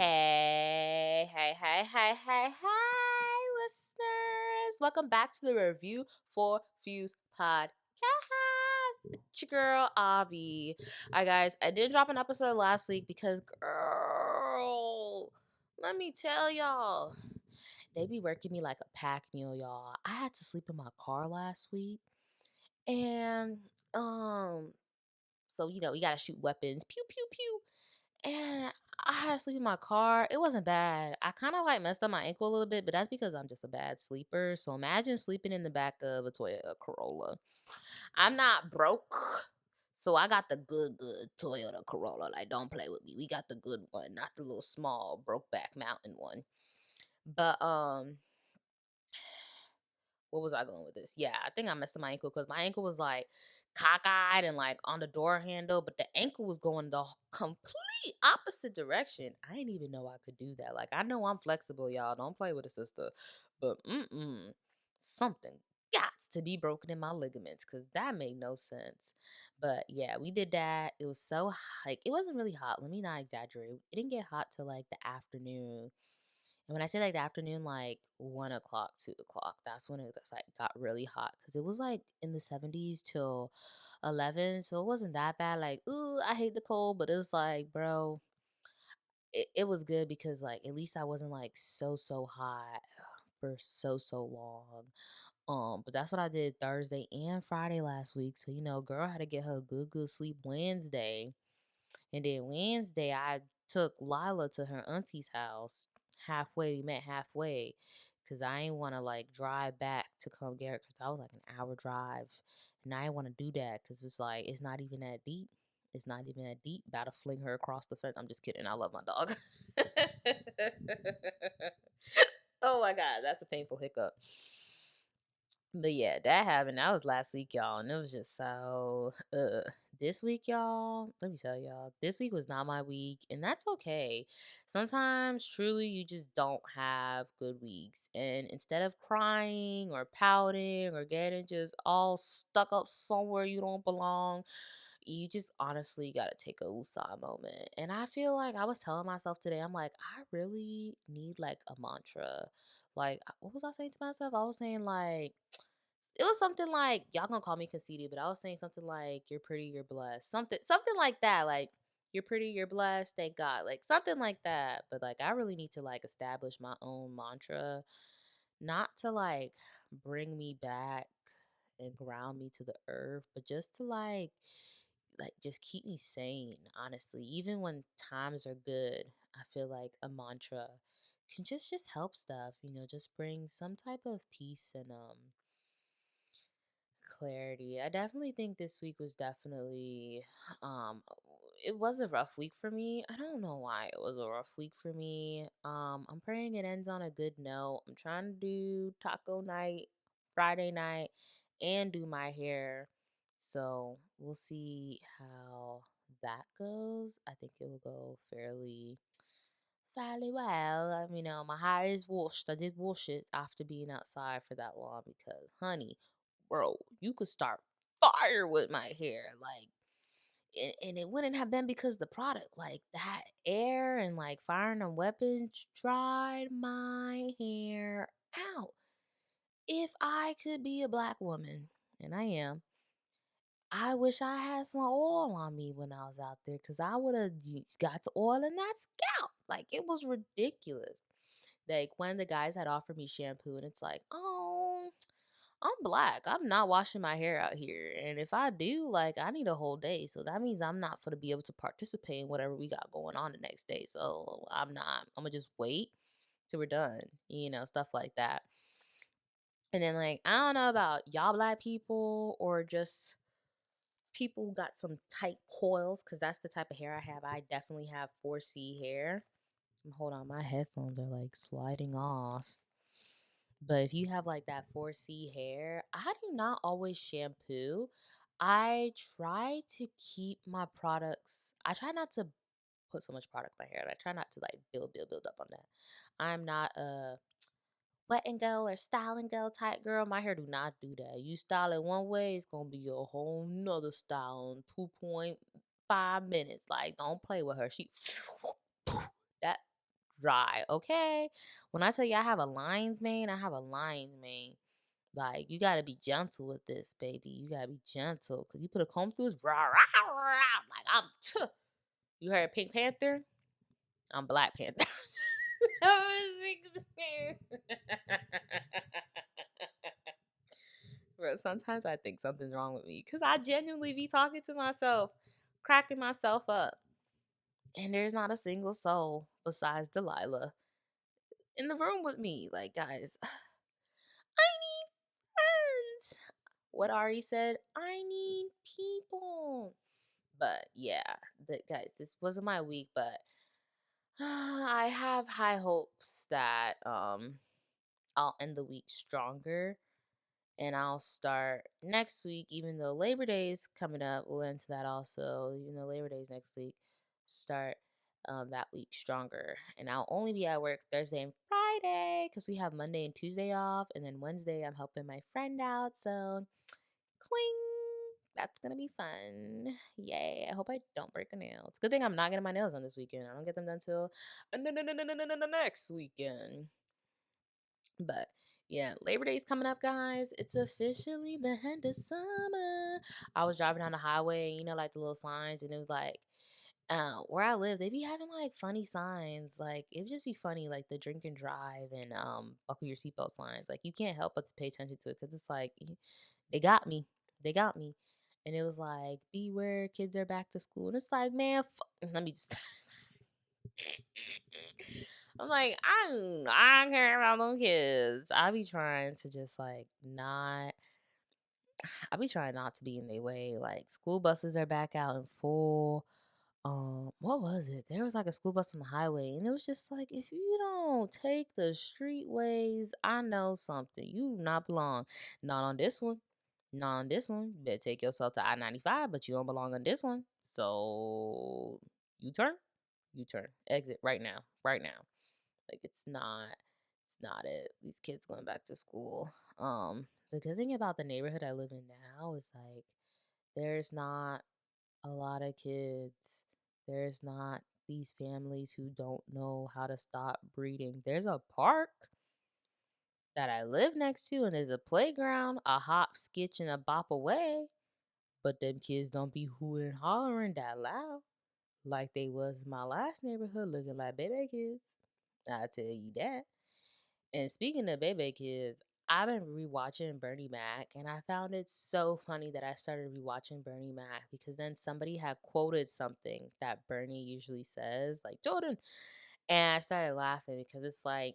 Hey, listeners. Welcome back to the Review for Views podcast. It's your girl, Avi. All right, guys, I didn't drop an episode last week because, girl, let me tell y'all, they be working me like a pack mule, y'all. I had to sleep in my car last week. And, so, we got to shoot weapons. Pew, pew, pew. And I had to sleep in my car. It wasn't bad. I kind of like messed up my ankle a little bit, but that's because I'm just a bad sleeper. So imagine sleeping in the back of a Toyota Corolla. I'm not broke. So I got the good Toyota Corolla. Like, don't play with me. We got the good one, not the little small broke back mountain one. But what was I going with this? Yeah, I think I messed up my ankle because my ankle was like cockeyed and like on the door handle, but the ankle was going the complete opposite direction. I didn't even know I could do that. Like, I know I'm flexible, y'all. Don't play with a sister. But something got to be broken in my ligaments because that made no sense. But yeah, we did that. It was so like it wasn't really hot. Let me not exaggerate. It didn't get hot till like the afternoon, and when I say like the afternoon, like 1 o'clock, 2 o'clock, that's when it got really hot because it was like in the 70s till 11, so it wasn't that bad. Like, ooh, I hate the cold, but it was like, bro, it was good because like at least I wasn't like so hot for so long. But that's what I did Thursday and Friday last week. So girl had to get her good sleep Wednesday. And then Wednesday, I took Lila to her auntie's house. Halfway, we met halfway. Because I ain't want to like drive back to come get her. Because I was like an hour drive. And I didn't want to do that. Because it's like, it's not even that deep. It's not even that deep. About to fling her across the fence. I'm just kidding. I love my dog. Oh my God. That's a painful hiccup. But yeah, that happened. That was last week, y'all. And it was just so this week, y'all, let me tell y'all, this week was not my week, and that's okay. Sometimes truly you just don't have good weeks. And instead of crying or pouting or getting just all stuck up somewhere you don't belong, you just honestly gotta take a woosah moment. And I feel like I was telling myself today, I'm like, I really need like a mantra. Like, what was I saying to myself? I was saying like it was something like, y'all gonna call me conceited, but I was saying something like, you're pretty, you're blessed. Something like that. Like, you're pretty, you're blessed, thank God. Like something like that. But like I really need to like establish my own mantra. Not to like bring me back and ground me to the earth, but just to like just keep me sane, honestly. Even when times are good, I feel like a mantra can just help stuff, just bring some type of peace and clarity. I definitely think this week was definitely um it was a rough week for me. I don't know why it was a rough week for me. I'm praying it ends on a good note. I'm trying to do taco night Friday night and do my hair. So, we'll see how that goes. I think it will go fairly well. My hair is washed. I did wash it after being outside for that long because, honey, bro, you could start fire with my hair. Like, and it wouldn't have been because the product, like that air and like firing on weapons dried my hair out. If I could be a black woman, and I am, I wish I had some oil on me when I was out there because I would have got the oil in that scalp. Like, it was ridiculous. Like, when the guys had offered me shampoo, and it's like, oh, I'm black. I'm not washing my hair out here. And if I do, like, I need a whole day. So that means I'm not going to be able to participate in whatever we got going on the next day. So I'm not. I'm going to just wait till we're done, stuff like that. And then, like, I don't know about y'all black people or just people who got some tight coils because that's the type of hair I have. I definitely have 4C hair. Hold on, my headphones are like sliding off. But if you have like that 4C hair, I do not always shampoo. I try to keep my products, I try not to put so much product in my hair. And I try not to like build up on that. I'm not a wet and go or style and go type girl. My hair do not do that. You style it one way, it's gonna be a whole nother style in 2.5 minutes. Like, don't play with her. She that dry, okay? When I tell you I have a lion's mane, I have a lion's mane. Like, you gotta be gentle with this, baby. You gotta be gentle. Cause you put a comb through his rah, rah, rah. Like, you heard Pink Panther? I'm Black Panther. Bro, sometimes I think something's wrong with me. Cause I genuinely be talking to myself, cracking myself up. And there's not a single soul besides Delilah in the room with me. Like, guys, I need friends. What Ari said, I need people. But yeah, guys, this wasn't my week, but I have high hopes that I'll end the week stronger and I'll start next week, even though Labor Day is coming up. We'll into that also, even though Labor Day is next week. Start that week stronger, and I'll only be at work Thursday and Friday because we have Monday and Tuesday off, and then Wednesday I'm helping my friend out. So, cling, that's gonna be fun. Yay! I hope I don't break a nail. It's a good thing I'm not getting my nails done this weekend. I don't get them done till next weekend. But yeah, Labor Day's coming up, guys. It's officially the end of summer. I was driving down the highway, like the little signs, and it was like, where I live, they be having like funny signs. Like it would just be funny, like the drink and drive and buckle your seatbelt signs. Like you can't help but to pay attention to it because it's like they got me, they got me, and it was like beware, kids are back to school, and it's like man, let me just. I'm like, I don't care about them kids. I be trying to just like not. I be trying not to be in their way. Like school buses are back out in full. What was it? There was like a school bus on the highway, and it was just like, if you don't take the streetways, I know something. You do not belong. Not on this one. Not on this one. You better take yourself to I-95, but you don't belong on this one. So you turn. You turn. Exit right now. Right now. Like it's not it. These kids going back to school. The good thing about the neighborhood I live in now is like there's not a lot of kids. There's not these families who don't know how to stop breeding. There's a park that I live next to and there's a playground a hop, skitch, and a bop away. But them kids don't be hooting and hollering that loud like they was in my last neighborhood looking like baby kids. I tell you that. And speaking of baby kids, I've been rewatching Bernie Mac, and I found it so funny that I started rewatching Bernie Mac because then somebody had quoted something that Bernie usually says, like Jordan, and I started laughing because it's like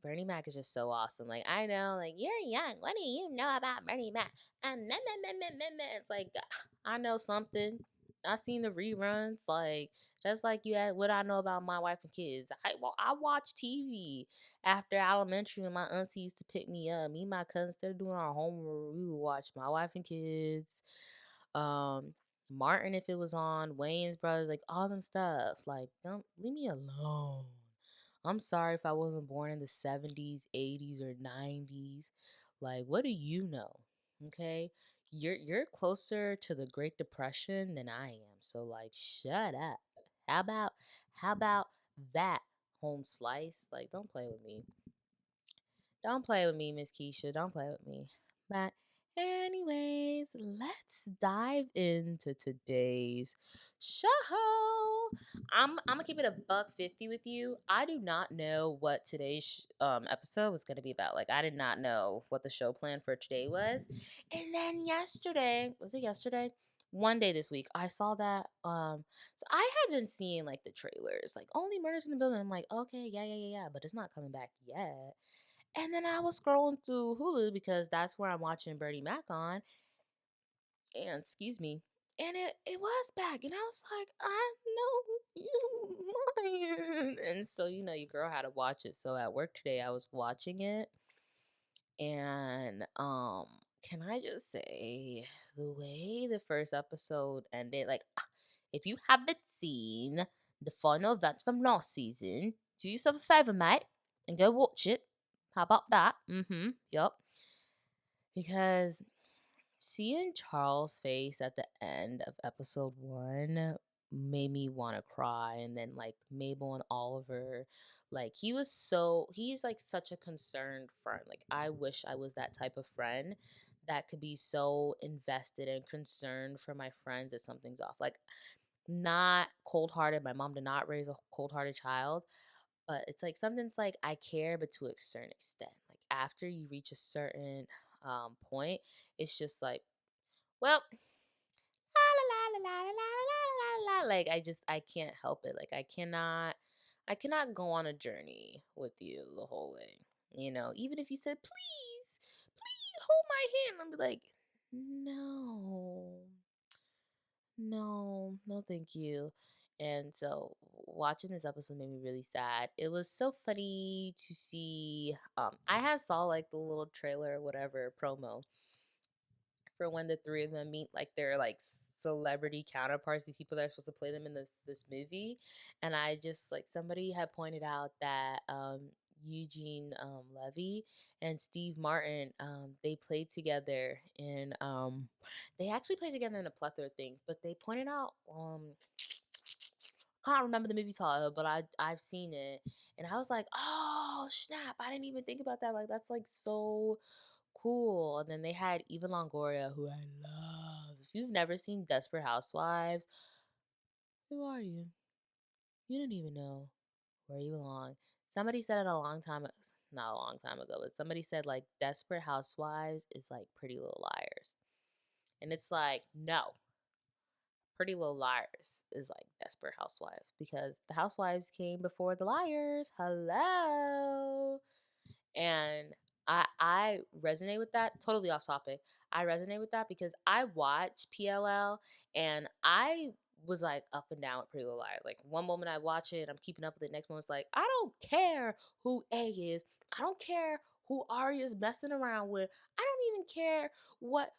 Bernie Mac is just so awesome. Like I know, like you're young. What do you know about Bernie Mac? Meh, meh, meh, meh, meh, meh. It's like I know something. I seen the reruns. Like just like you had what I know about my wife and kids. I watch TV after elementary when my auntie used to pick me up. Me and my cousin instead of doing our homework, we would watch my wife and kids. Um, Martin if it was on, Wayne's Brothers, like all them stuff. Like don't leave me alone. I'm sorry if I wasn't born in the 70s, 80s, or 90s. Like, what do you know? Okay? You're closer to the Great Depression than I am. So like shut up. How about that home slice? Like, don't play with me. Don't play with me, Miss Keisha. Don't play with me. But anyways, let's dive into today's show. I'm gonna keep it a buck 50 with you. I do not know what today's episode was gonna be about. Like I did not know what the show plan for today was. And then yesterday, was it yesterday? One day this week, I saw that. So I had been seeing like the trailers, like Only Murders in the Building. I'm like, okay, yeah, but it's not coming back yet. And then I was scrolling through Hulu because that's where I'm watching Bernie Mac on. And excuse me. And it was back. And I was like, I know you lying. And so, your girl had to watch it. So at work today I was watching it. And can I just say the way the first episode ended, like if you haven't seen the final events from last season, do yourself a favor, mate, and go watch it. How about that? Yup. Because seeing Charles' face at the end of episode 1 made me want to cry. And then, like, Mabel and Oliver, Like he's like such a concerned friend. Like I wish I was that type of friend that could be so invested and concerned for my friends that something's off. Like not cold hearted. My mom did not raise a cold hearted child, but it's like something's like I care, but to a certain extent. Like after you reach a certain point, it's just like, well, la la la la la la la la. Like I can't help it. Like I cannot go on a journey with you the whole way. You know, even if you said please hold my hand, I'll be like, no, no, thank you. And so watching this episode made me really sad. It was so funny to see. I had saw like the little trailer or whatever promo for when the three of them meet like their like celebrity counterparts, these people that are supposed to play them in this movie. And I just like somebody had pointed out that Eugene Levy and Steve Martin, they played together in they actually played together in a plethora of things, but they pointed out can't remember the movie title, but I've seen it, and I was like, oh snap! I didn't even think about that. Like that's like so cool. And then they had Eva Longoria, who I love. If you've never seen Desperate Housewives, who are you? You don't even know where you belong. Somebody said it a long time, not a long time ago, but somebody said like Desperate Housewives is like Pretty Little Liars, and it's like no. Pretty Little Liars is like Desperate Housewives because the housewives came before the liars. Hello. And I resonate with that. Totally off topic. I resonate with that because I watch PLL and I was like up and down with Pretty Little Liars. Like one moment I watch it, I'm keeping up with it. Next moment it's like I don't care who A is. I don't care who Arya's messing around with. I don't even care what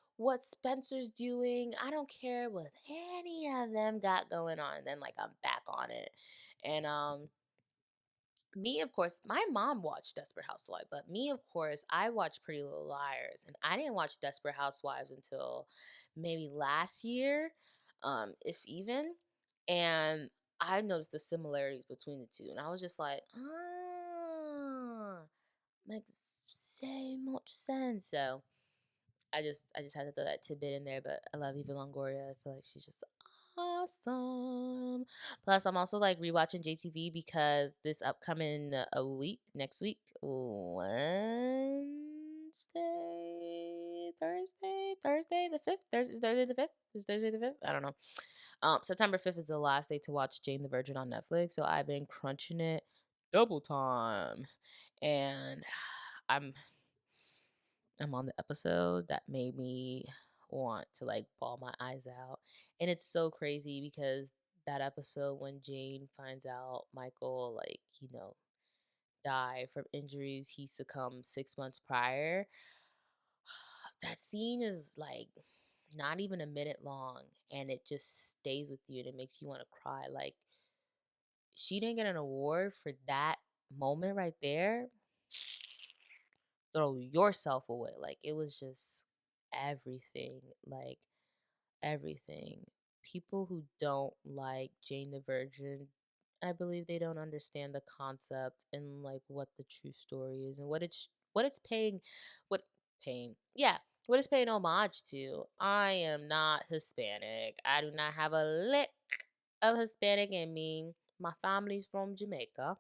Spencer's doing. I don't care what any of them got going on. And then like I'm back on it. And me, of course, my mom watched Desperate Housewives, but me, of course, I watched Pretty Little Liars, and I didn't watch Desperate Housewives until maybe last year, if even. And I noticed the similarities between the two, and I was just like, makes so much sense. So I just had to throw that tidbit in there, but I love Eva Longoria. I feel like she's just awesome. Plus, I'm also like rewatching JTV because this upcoming a week next week, Thursday the 5th, Thursday the 5th, Thursday the 5th. I don't know. September 5th is the last day to watch Jane the Virgin on Netflix, so I've been crunching it double time, and I'm I'm on the episode that made me want to like bawl my eyes out. And it's so crazy because that episode when Jane finds out Michael, like, died from injuries he succumbed 6 months prior, that scene is like not even a minute long and it just stays with you and it makes you want to cry. Like, she didn't get an award for that moment right there. Throw yourself away. Like, it was just everything. Like, everything. People who don't like Jane the Virgin, I believe they don't understand the concept and like what the true story is and what it's paying what paying. Yeah, what it's paying homage to. I am not Hispanic. I do not have a lick of Hispanic in me. My family's from Jamaica.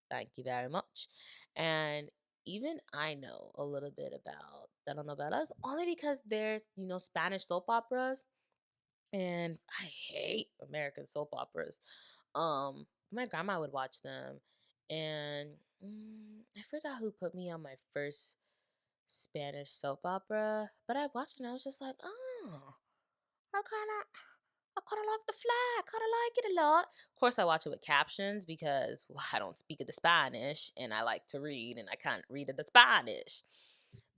Thank you very much. And even I know a little bit about telenovelas only because they're, Spanish soap operas and I hate American soap operas. My grandma would watch them, and I forgot who put me on my first Spanish soap opera, but I watched it and I was just like, oh, I kind of like the flag. I kind of like it a lot. Of course, I watch it with captions because I don't speak the Spanish, and I like to read, and I can't read the Spanish.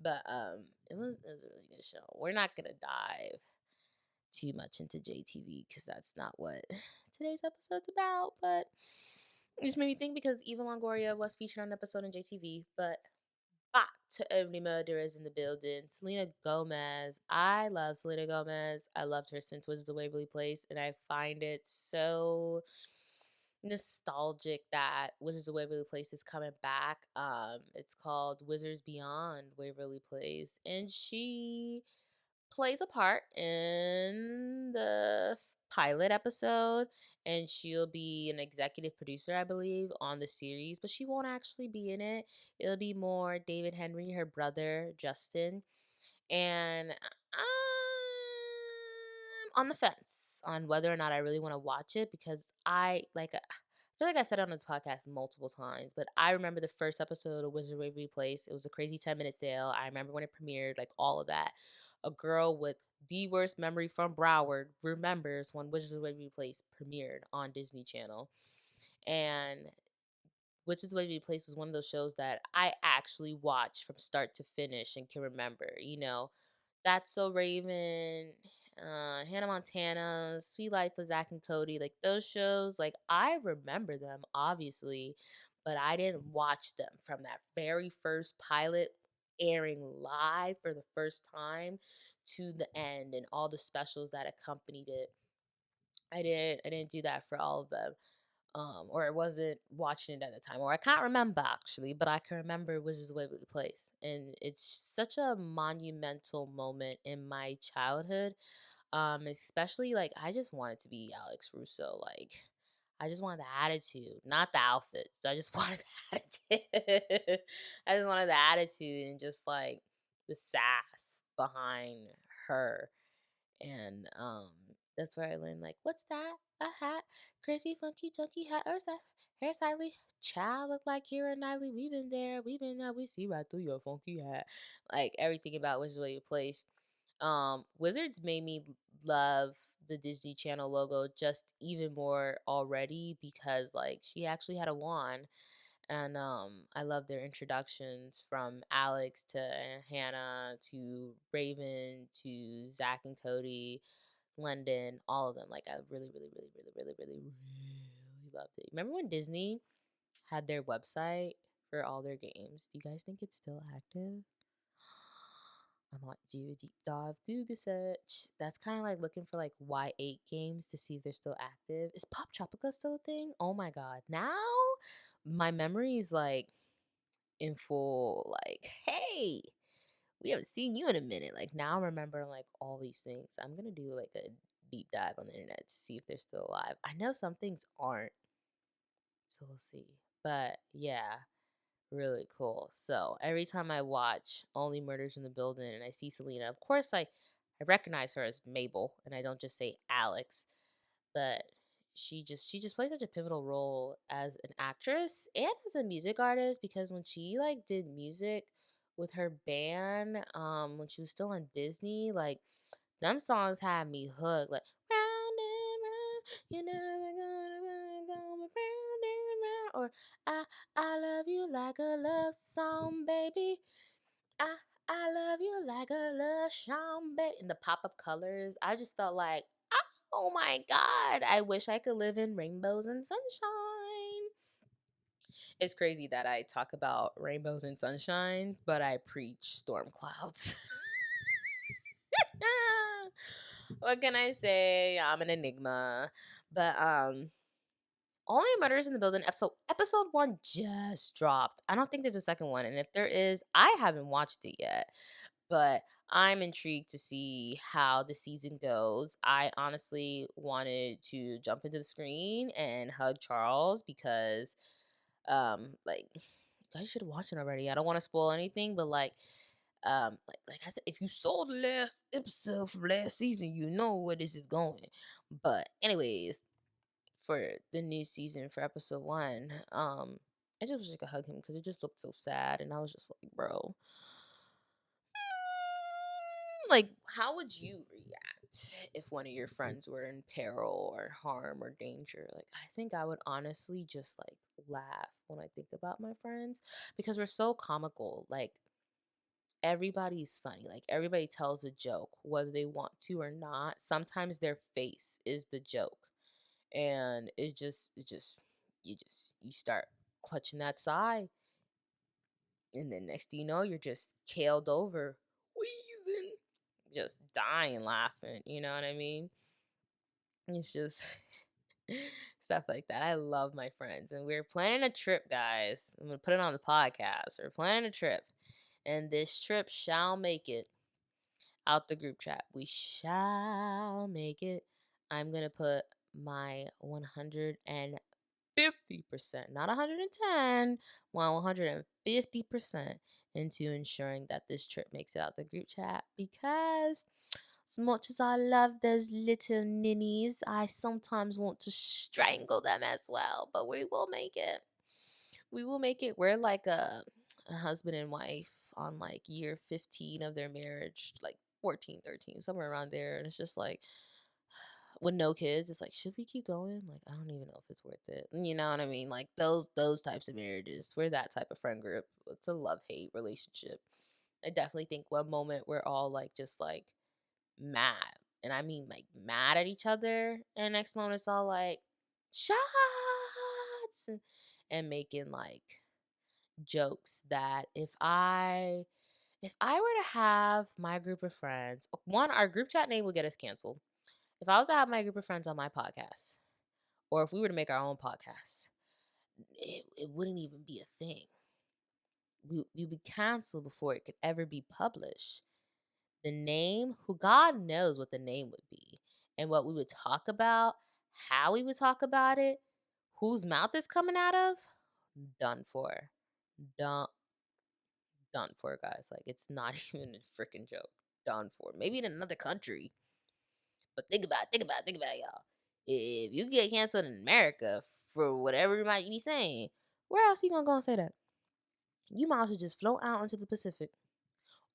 But it was a really good show. We're not gonna dive too much into JTV because that's not what today's episode's about. But it just made me think because Eva Longoria was featured on an episode in JTV. But back to Only Murderers in the Building. Selena Gomez. I love Selena Gomez. I loved her since Wizard of Waverley Place, and I find it so nostalgic that Wizards of Waverly Place is coming back. It's called Wizards Beyond Waverly Place, and she plays a part in the pilot episode, and she'll be an executive producer, I believe, on the series, but she won't actually be in it. It'll be more David Henry, her brother Justin, and I'm on the fence on whether or not I really want to watch it because I feel like I said it on this podcast multiple times, but I remember the first episode of Wizard of Waverly Place. It was a crazy 10-minute sale. I remember when it premiered, like all of that. A girl with the worst memory from Broward remembers when Wizards of Waverly Place premiered on Disney Channel. And Wizards of Waverly Place was one of those shows that I actually watched from start to finish and can remember. That's So Raven, Hannah Montana, Sweet Life of Zach and Cody, like those shows, like I remember them obviously, but I didn't watch them from that very first pilot airing live for the first time to the end and all the specials that accompanied it. I didn't do that for all of them. Or I wasn't watching it at the time, or I can't remember actually, but I can remember Wizards of Waverly Place, and it's such a monumental moment in my childhood. Especially like I just wanted to be Alex Russo, like I just wanted the attitude, not the outfits. I just wanted the attitude. I just wanted the attitude and just like the sass behind her. And that's where I learned like, what's that? A hat? Crazy funky junky hat or hair styley? Child look like Kira Knightley. We've been there. We've been there. We see right through your funky hat. Like everything about Wizards of Waverly Place. Wizards made me love the Disney Channel logo just even more already because like she actually had a wand, and I love their introductions from Alex to Hannah to Raven to Zach and Cody, London, all of them. Like I really, really, really, really, really, really, really loved it. Remember when Disney had their website for all their games? Do you guys think it's still active? I might do a deep dive Google search. That's kind of like looking for like Y8 games to see if they're still active. Is Pop Tropica still a thing? Oh my god. Now my memory is like in full like, hey, we haven't seen you in a minute. Like now I remember like all these things. I'm gonna do like a deep dive on the internet to see if they're still alive. I know some things aren't, so we'll see. But yeah, really cool. So every time I watch Only Murders in the Building and I see Selena, of course I recognize her as Mabel and I don't just say Alex, but she just plays such a pivotal role as an actress and as a music artist because when she like did music with her band when she was still on Disney, like them songs had me hooked, like round and round, you never gonna go round and round, or I love you like a love song, baby. I I love you like a love song, baby. In the pop of colors, I just felt like, oh my god, I wish I could live in rainbows and sunshine. It's crazy that I talk about rainbows and sunshine, but I preach storm clouds. What can I say? I'm an enigma. But Only Murders in the Building episode 1 just dropped. I don't think there's a second one, and if there is, I haven't watched it yet. But I'm intrigued to see how the season goes. I honestly wanted to jump into the screen and hug Charles because like you guys should have watched it already. I don't want to spoil anything, but like I said, if you saw the last episode from last season, you know where this is going. But anyways, for the new season for episode 1, I just wish I could hug him because it just looked so sad, and I was just like, bro, like, how would you react if one of your friends were in peril or harm or danger? Like, I think I would honestly just like laugh when I think about my friends because we're so comical. Like, everybody's funny. Like, everybody tells a joke, whether they want to or not. Sometimes their face is the joke. And you start clutching that side. And then next thing you know, you're just keeled over, wheezing, just dying laughing. You know what I mean? It's just Stuff like that. I love my friends. And we're planning a trip, guys. I'm going to put it on the podcast. We're planning a trip. And this trip shall make it out the group chat. We shall make it. I'm going to put my 150%, not 110, well, 150% into ensuring that this trip makes it out the group chat, because as much as I love those little ninnies, I sometimes want to strangle them as well. But we will make it. We will make it. We're like a husband and wife on like year 15 of their marriage, like 14, 13, somewhere around there. And it's just like, with no kids, it's like, should we keep going? Like, I don't even know if it's worth it. You know what I mean? Like those types of marriages. We're that type of friend group. It's a love-hate relationship. I definitely think one moment we're all like just like mad. And I mean like mad at each other. And next moment it's all like shots and making like jokes that if I were to have my group of friends, one, our group chat name would get us canceled. If I was to have my group of friends on my podcast, or if we were to make our own podcast, it wouldn't even be a thing. We would cancel before it could ever be published. The name, who God knows what the name would be, and what we would talk about, how we would talk about it, whose mouth is coming out of, done for. Done done for, guys. Like, it's not even a freaking joke. Done for. Maybe in another country. But think about it, y'all. If you get canceled in America for whatever you might be saying, where else are you gonna go and say that? You might as well just float out into the Pacific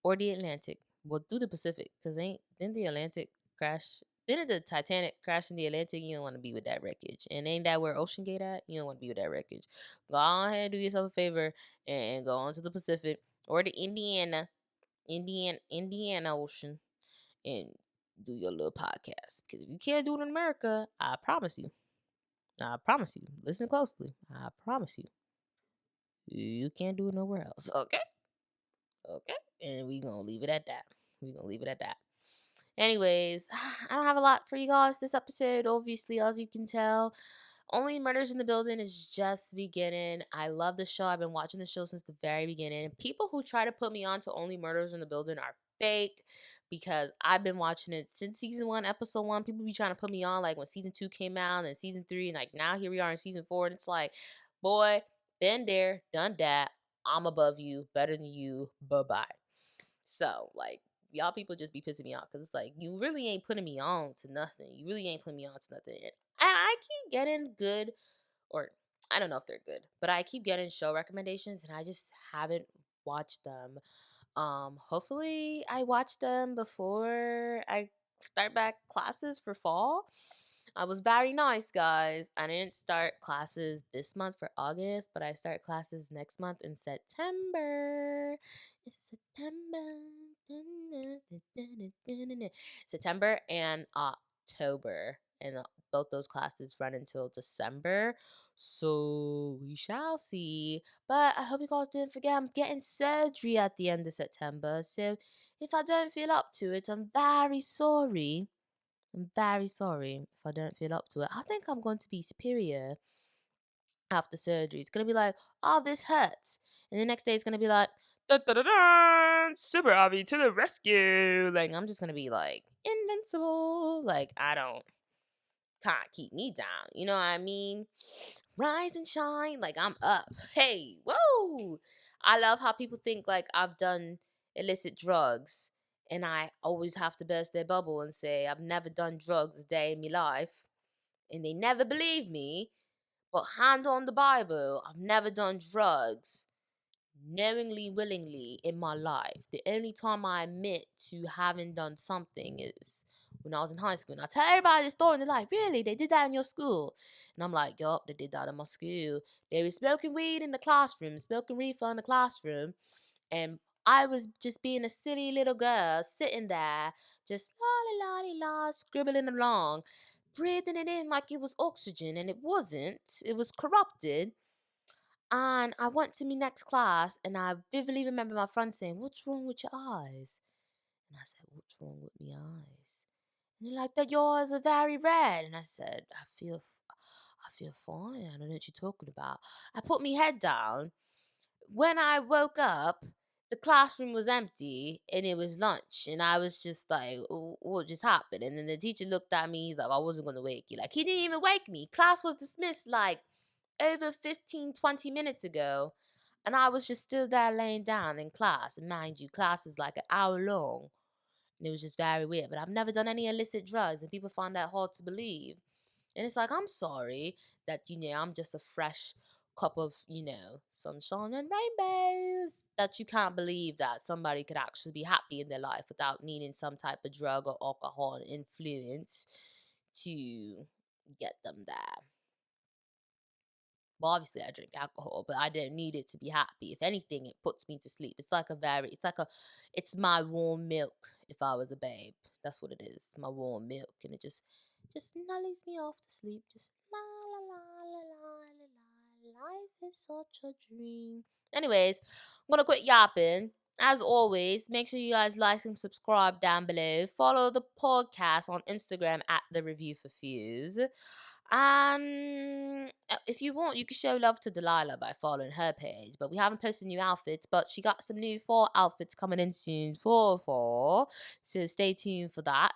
or the Atlantic. Well, through the Pacific, because didn't the Atlantic crash? Didn't the Titanic crash in the Atlantic? You don't want to be with that wreckage. And ain't that where Ocean Gate at? You don't want to be with that wreckage. Go ahead and do yourself a favor and go on to the Pacific or the Indiana Ocean and do your little podcast. Because if you can't do it in America, I promise you, listen closely. I promise you can't do it nowhere else. Okay? Okay? And we gonna leave it at that. We gonna leave it at that. Anyways, I don't have a lot for you guys this episode, obviously, as you can tell. Only Murders in the Building is just beginning. I love the show. I've been watching the show since the very beginning. People who try to put me on to Only Murders in the Building are fake, because I've been watching it since season 1, episode 1. People be trying to put me on like when season 2 came out and season 3, and like now here we are in season 4, and it's like, boy, been there, done that. I'm above you, better than you. Bye-bye. So, like, y'all people just be pissing me off, because it's like, you really ain't putting me on to nothing. You really ain't putting me on to nothing. And I keep getting good, or I don't know if they're good, but I keep getting show recommendations and I just haven't watched them. Hopefully I watch them before I start back classes for fall. I was very nice, guys. I didn't start classes this month for August, but I start classes next month in September. It's September and October. And both those classes run until December. So we shall see. But I hope you guys didn't forget I'm getting surgery at the end of September. So if I don't feel up to it, I'm very sorry. I'm very sorry if I don't feel up to it. I think I'm going to be superior after surgery. It's going to be like, oh, this hurts. And the next day it's going to be like, dun, dun, dun, dun, Super Abby to the rescue. Like, I'm just going to be like, invincible. Like, can't keep me down. You know what I mean? Rise and shine. Like, I'm up. Hey, whoa. I love how people think like I've done illicit drugs, and I always have to burst their bubble and say I've never done drugs a day in my life. And they never believe me. But hand on the Bible, I've never done drugs knowingly, willingly in my life. The only time I admit to having done something is when I was in high school. And I tell everybody the story, and they're like, really? They did that in your school? And I'm like, yup, they did that in my school. They were smoking weed in the classroom, smoking reefer in the classroom. And I was just being a silly little girl sitting there, just la la la la, scribbling along, breathing it in like it was oxygen, and it wasn't. It was corrupted. And I went to my next class, and I vividly remember my friend saying, "What's wrong with your eyes?" And I said, "What's wrong with my eyes?" And they're like, "That yours are very red." And I said, feel fine. I don't know what you're talking about. I put my head down. When I woke up, the classroom was empty and it was lunch. And I was just like, what just happened?" And then the teacher looked at me. He's like, "I wasn't going to wake you." Like, he didn't even wake me. Class was dismissed like over 15, 20 minutes ago. And I was just still there laying down in class. And mind you, class is like an hour long. And it was just very weird. But I've never done any illicit drugs, and people find that hard to believe. And it's like, I'm sorry that, I'm just a fresh cup of, sunshine and rainbows. That you can't believe that somebody could actually be happy in their life without needing some type of drug or alcohol influence to get them there. Well, obviously I drink alcohol, but I don't need it to be happy. If anything, it puts me to sleep. It's my warm milk if I was a babe. That's what it is. My warm milk. And it just nullies me off to sleep. Just la la la la la la la. Life is such a dream. Anyways, I'm gonna quit yapping. As always, make sure you guys like and subscribe down below. Follow the podcast on Instagram at The Review for Fuse. If you want, you can show love to Delilah by following her page. But we haven't posted new outfits, but she got some new fall outfits coming in soon for fall. So stay tuned for that.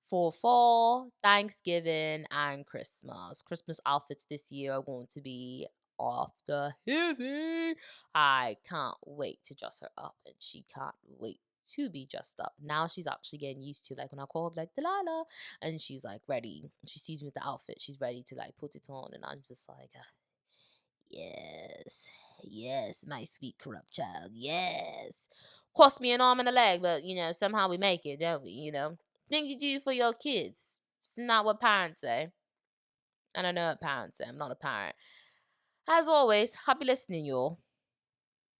For fall, Thanksgiving, and Christmas. Christmas outfits this year are going to be off the hizzy. I can't wait to dress her up, and she can't wait to be dressed up. Now she's actually getting used to, like, when I call her, like, Delilah, and she's like ready. She sees me with the outfit, she's ready to like put it on, and I'm just like, yes, yes, my sweet corrupt child, yes. Cost me an arm and a leg, but somehow we make it, don't we? Things you do for your kids. It's not what parents say. And I know what parents say. I'm not a parent. As always, happy listening, y'all.